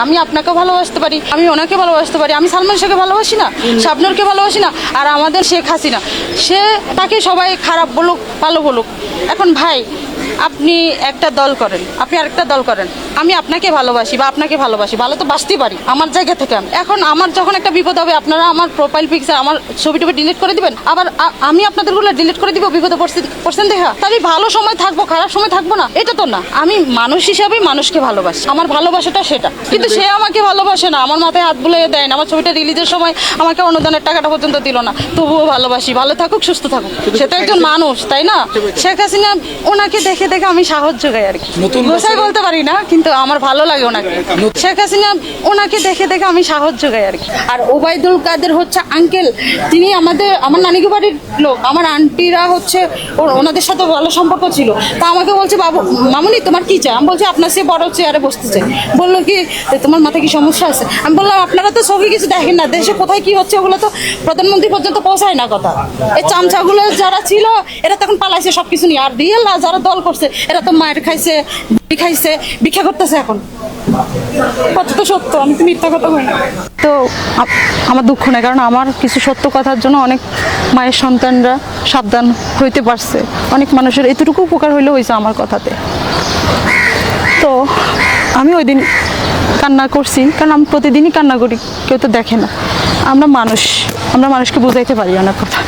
আমি আপনাকে ভালোবাসতে পারি, আমি ওনাকে ভালোবাসতে পারি, আমি সালমান শাহকে ভালোবাসি না, শাবনূরকে ভালোবাসি না। আর আমাদের শেখ হাসিনা, তাকে সবাই খারাপ বলুক ভালো বলুক, এখন ভাই আপনি একটা দল করেন, আপনি আরেকটা দল করেন, আমি আপনাকে ভালোবাসি বা আপনাকে ভালোবাসি, ভালো তো বাসতেই পারি আমার জায়গা থেকে। এখন আমার যখন একটা বিপদ হবে আপনারা আমার প্রোফাইল পিকচার আমার ছবিটা ডিলিট করে দিবেন, আবার আমি আপনাদেরগুলো ডিলিট করে দিব বিপদে পড়ছেন দেখা, তাহলে ভালো সময় থাকবো খারাপ সময় থাকবো না, এটা তো না। আমি মানুষ হিসাবে মানুষকে ভালোবাসি, আমার ভালোবাসাটা সেটা, কিন্তু সে আমাকে ভালোবাসে না, আমার মাথায় হাত বুলিয়ে দেয় না, আমার ছবিটা রিলিজের সময় আমাকে অনুদানের টাকাটা পর্যন্ত দিল না, তবুও ভালোবাসি, ভালো থাকুক সুস্থ থাকুক, সে তো একজন মানুষ তাই না। শেখ হাসিনা ওনাকে দেখে দেখে আমি সাহস যোগাই আর কি, গোসাই বলতে পারি না কিন্তু আমার ভালো লাগে ওনাকে। শেখ হাসিনা ওনাকে দেখে দেখে আমি সাহস যোগাই আর কি। আর ওবায়দুল কাদের হচ্ছে আঙ্কেল, তিনি আমার নানিকে বাড়ির লোক, আমার আন্টিরা হচ্ছে ওনাদের সাথে ভালো সম্পর্ক ছিল। তা আমাকে বলছে বাবু মামুনি তোমার কি চাই, আমি বলছি আপনার সে বড় চেয়ারে বসতে চাই। বললো কি তোমার মাথায় কি সমস্যা আছে, আমি বললাম আপনারা তো সবই কিছু দেখেন না, দেশে কোথায় কি হচ্ছে ওগুলো তো প্রধানমন্ত্রী পর্যন্ত পৌঁছায় না কথা। এই চামচাগুলো যারা ছিল এরা তখন পালাইছে সবকিছু নিয়ে, আর রিয়েল যারা দল করছে এরা তো মায়ের খাইছে ভিক্ষা করতেছে। এখন কত তো সত্য, আমি তো মিথ্যা কথা বলি না। তো আমার দুঃখ নেই, কারণ আমার কিছু সত্য কথার জন্য অনেক মায়ের সন্তানরা সাবধান হইতে পারছে, অনেক মানুষের এতটুকু উপকার হইলে হয়েছে আমার কথাতে। তো আমি ওই দিন কান্না করছি, কারণ আমি প্রতিদিনই কান্না করি, কেউ তো দেখে না, আমরা মানুষকে বোঝাইতে পারি অনেক কথা।